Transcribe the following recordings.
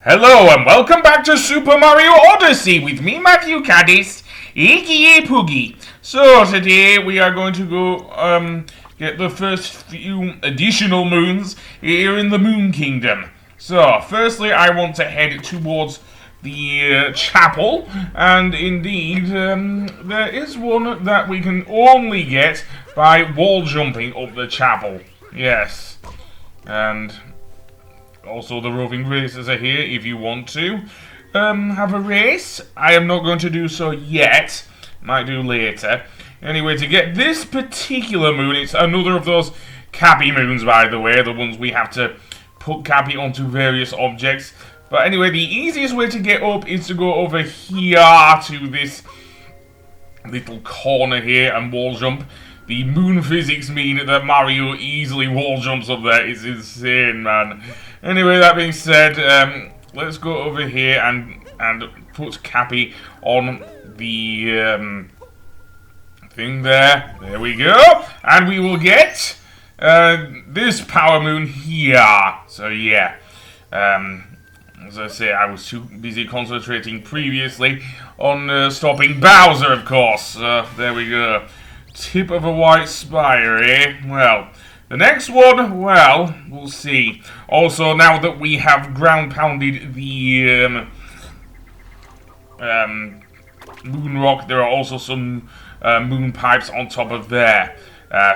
Hello and welcome back to Super Mario Odyssey with me, Matthew Caddis, aka Poogie. So today we are going to go get the first few additional moons here in the Moon Kingdom. So firstly I want to head towards the chapel, and indeed there is one that we can only get by wall jumping up the chapel. Yes, and also, the roving racers are here if you want to have a race. I am not going to do so yet. Might do later. Anyway, to get this particular moon, it's another of those Cappy moons, by the way. The ones we have to put Cappy onto various objects. But anyway, the easiest way to get up is to go over here to this little corner here and wall jump. The moon physics mean that Mario easily wall jumps up there. It's insane, man. Anyway, that being said, let's go over here and put Cappy on the thing there. There we go. And we will get this power moon here. So yeah, as I say, I was too busy concentrating previously on stopping Bowser, of course. There we go. Tip of a white spire, eh? Well, the next one, well, we'll see. Also, now that we have ground pounded the moon rock, there are also some moon pipes on top of there.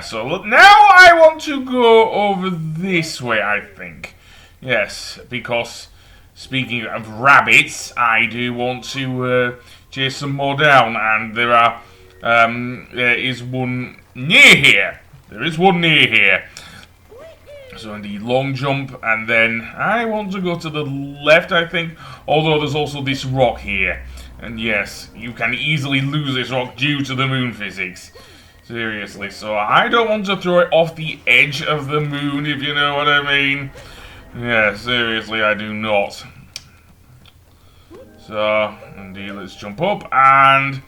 So look, now I want to go over this way, I think. Yes, because speaking of rabbits, I do want to chase some more down, and there is one near here. There is one near here. So indeed, long jump, and then I want to go to the left, I think. Although there's also this rock here. And yes, you can easily lose this rock due to the moon physics. Seriously, so I don't want to throw it off the edge of the moon, if you know what I mean. Yeah, seriously, I do not. So, indeed, let's jump up, and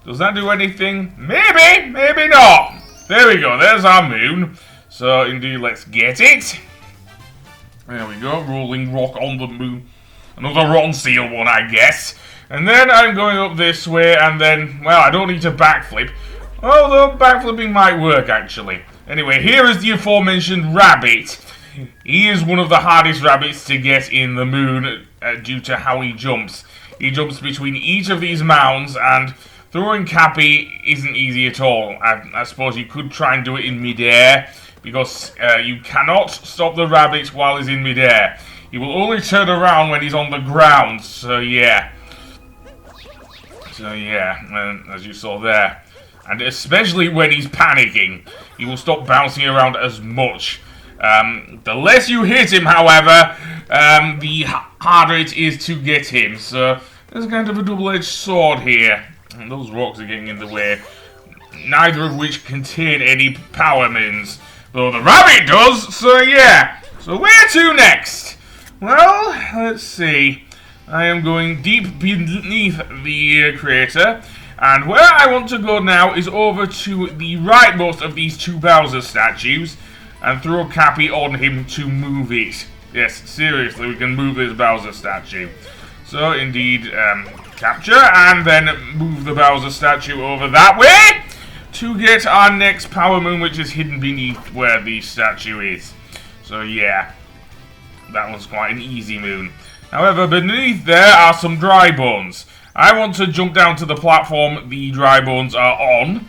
does that do anything? Maybe, maybe not. There we go, there's our moon. So, indeed, let's get it. There we go, rolling rock on the moon. Another Ron Seal one, I guess. And then I'm going up this way, and then, well, I don't need to backflip. Although, backflipping might work, actually. Anyway, here is the aforementioned rabbit. He is one of the hardest rabbits to get in the moon due to how he jumps. He jumps between each of these mounds, and throwing Cappy isn't easy at all. I suppose you could try and do it in midair, because you cannot stop the rabbit while he's in midair. He will only turn around when he's on the ground, so yeah. As you saw there. And especially when he's panicking, he will stop bouncing around as much. The less you hit him, however, the harder it is to get him. So there's kind of a double-edged sword here. And those rocks are getting in the way. Neither of which contain any power moons. Though the rabbit does, so yeah. So where to next? Well, let's see. I am going deep beneath the crater. And where I want to go now is over to the rightmost of these two Bowser statues. And throw Cappy on him to move it. Yes, seriously, we can move this Bowser statue. So, indeed, capture and then move the Bowser statue over that way to get our next power moon, which is hidden beneath where the statue is. So, yeah, that one's quite an easy moon. However, beneath there are some dry bones. I want to jump down to the platform the dry bones are on,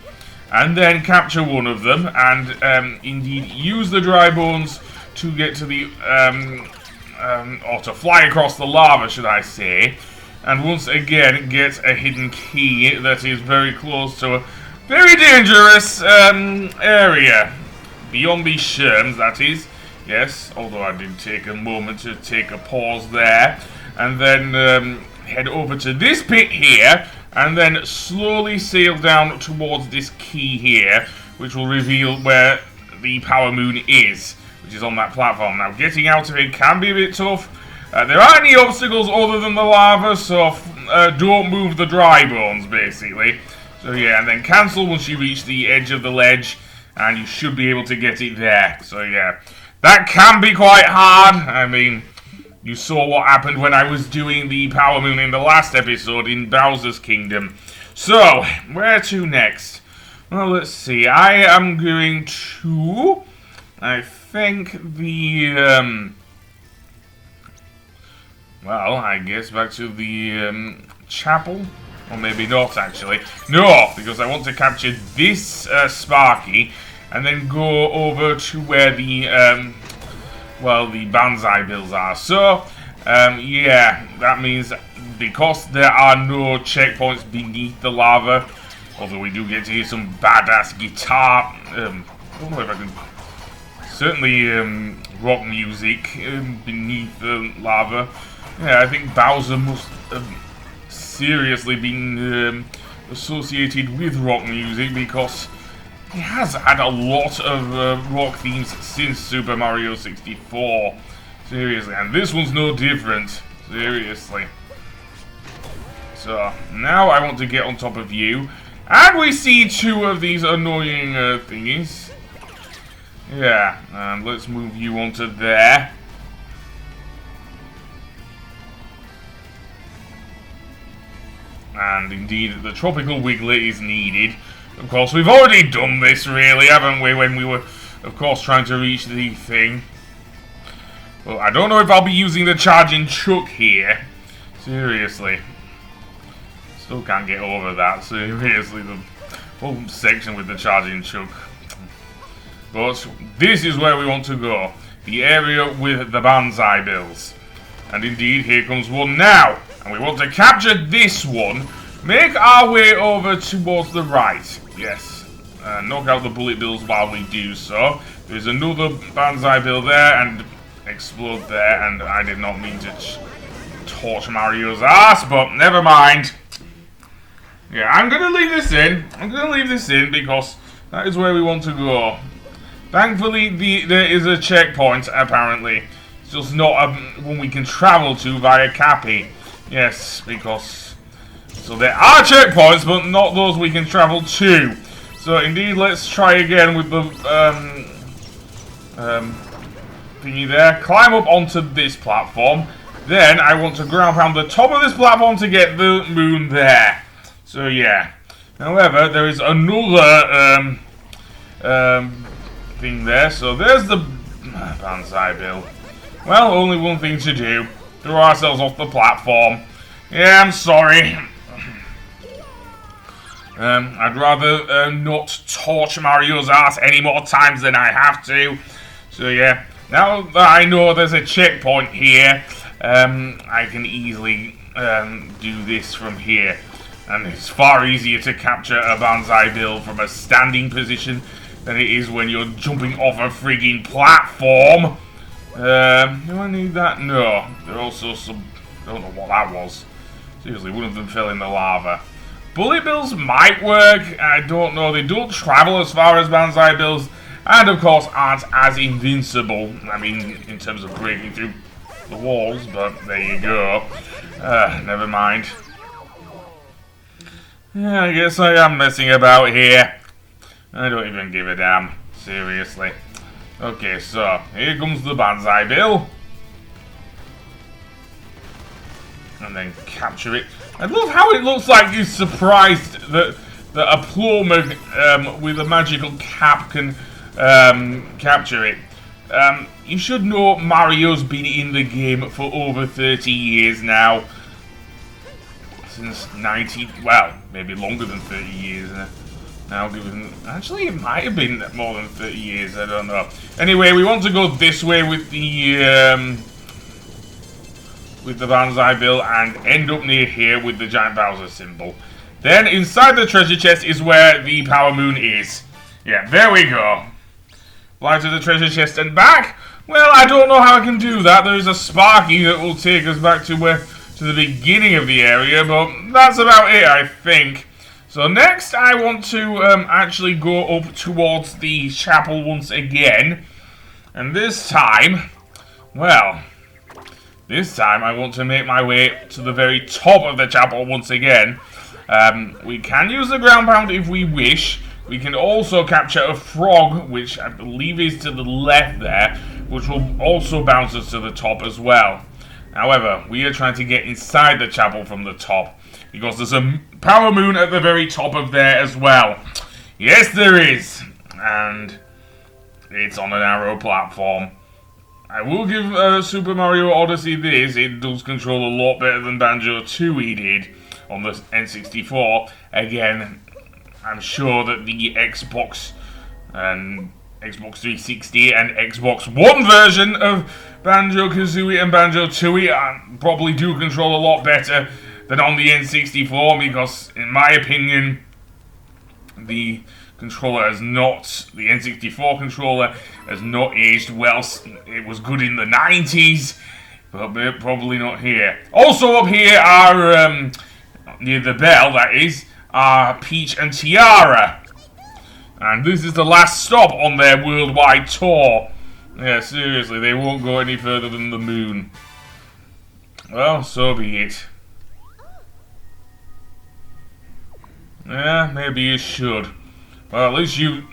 and then capture one of them, and indeed use the dry bones to get to the, or to fly across the lava, should I say, and once again get a hidden key that is very close to a very dangerous area. Beyond these sherms, that is. Yes, although I did take a moment to take a pause there, and then head over to this pit here, and then slowly sail down towards this key here, which will reveal where the power moon is, which is on that platform. Now, getting out of it can be a bit tough. There aren't any obstacles other than the lava, so don't move the dry bones, basically. So yeah, and then cancel once you reach the edge of the ledge, and you should be able to get it there. So yeah, that can be quite hard. I mean, You saw what happened when I was doing the Power Moon in the last episode in Bowser's Kingdom. So, where to next? Well, let's see. I am going to... I think the... well, I guess back to the chapel. Or maybe not, actually. No, because I want to capture this Sparky and then go over to where the... well, the Banzai Bills are. So, yeah, that means because there are no checkpoints beneath the lava, although we do get to hear some badass guitar, I don't know if I can, certainly rock music beneath the lava. Yeah, I think Bowser must have seriously been associated with rock music because he has had a lot of rock themes since Super Mario 64. Seriously, and this one's no different. Seriously. So, now I want to get on top of you. And we see two of these annoying thingies. Yeah, and let's move you onto there. And indeed, the Tropical Wiggler is needed. Of course, we've already done this, really, haven't we, when we were, of course, trying to reach the thing. Well, I don't know if I'll be using the charging chuck here. Seriously. Still can't get over that, seriously, the whole section with the charging chuck. But this is where we want to go. The area with the Banzai Bills. And indeed, here comes one now. And we want to capture this one. Make our way over towards the right. Yes. Knock out the bullet bills while we do so. There's another Banzai Bill there and explode there. And I did not mean to torch Mario's ass, but never mind. Yeah, I'm going to leave this in. I'm going to leave this in because that is where we want to go. Thankfully, there is a checkpoint, apparently. It's just not one we can travel to via Cappy. Yes, because... So there are checkpoints, but not those we can travel to. So indeed, let's try again with the thingy there. Climb up onto this platform. Then I want to ground pound the top of this platform to get the moon there. So yeah. However, there is another thing there. So there's the Banzai Bill. Well, only one thing to do. Throw ourselves off the platform. Yeah, I'm sorry. I'd rather not torch Mario's ass any more times than I have to. So yeah, now that I know there's a checkpoint here, I can easily do this from here. And it's far easier to capture a Banzai Bill from a standing position than it is when you're jumping off a frigging platform. Do I need that? No. There are also some... I don't know what that was. Seriously, one of them fell in the lava. Bullet Bills might work. I don't know. They don't travel as far as Banzai Bills. And, of course, aren't as invincible. I mean, in terms of breaking through the walls. But there you go. Never mind. Yeah, I guess I am messing about here. I don't even give a damn. Seriously. Okay, so here comes the Banzai Bill. And then capture it. I love how it looks like you're surprised that a plumber with a magical cap can capture it. You should know Mario's been in the game for over 30 years now. Since 90, well, maybe longer than 30 years now, given, actually it might have been more than 30 years, I don't know. Anyway, we want to go this way with the Banzai Bill and end up near here with the giant Bowser symbol. Then inside the treasure chest is where the Power Moon is. Yeah, there we go. Fly to the treasure chest and back. Well, I don't know how I can do that. There is a Sparky that will take us back to the beginning of the area, but that's about it, I think. So next, I want to actually go up towards the chapel once again, and this time, well, this time I want to make my way to the very top of the chapel once again. We can use the ground pound if we wish. We can also capture a frog, which I believe is to the left there, which will also bounce us to the top as well. However, we are trying to get inside the chapel from the top, because there's a power moon at the very top of there as well. Yes, there is. And it's on a narrow platform. I will give Super Mario Odyssey this. It does control a lot better than Banjo-Tooie did on the N64. Again, I'm sure that the Xbox and Xbox 360 and Xbox One version of Banjo-Kazooie and Banjo-Tooie probably do control a lot better than on the N64, because, in my opinion, the controller has not, the N64 controller has not aged well. It was good in the 90s, but probably not here. Also up here are, near the bell, that is, are Peach and Tiara. And this is the last stop on their worldwide tour. Yeah, seriously, they won't go any further than the moon. Well, so be it. Yeah, maybe you should. Well, at least you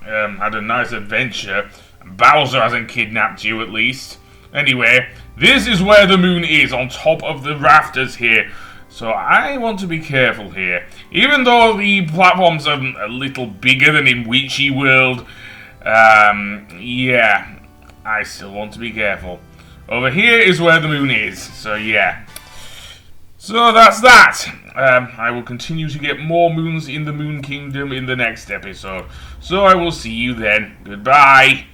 had a nice adventure. Bowser hasn't kidnapped you, at least. Anyway, this is where the moon is, on top of the rafters here. So I want to be careful here. Even though the platforms are a little bigger than in Witchy World, yeah, I still want to be careful. Over here is where the moon is, so yeah. So that's that. I will continue to get more moons in the Moon Kingdom in the next episode. So I will see you then. Goodbye.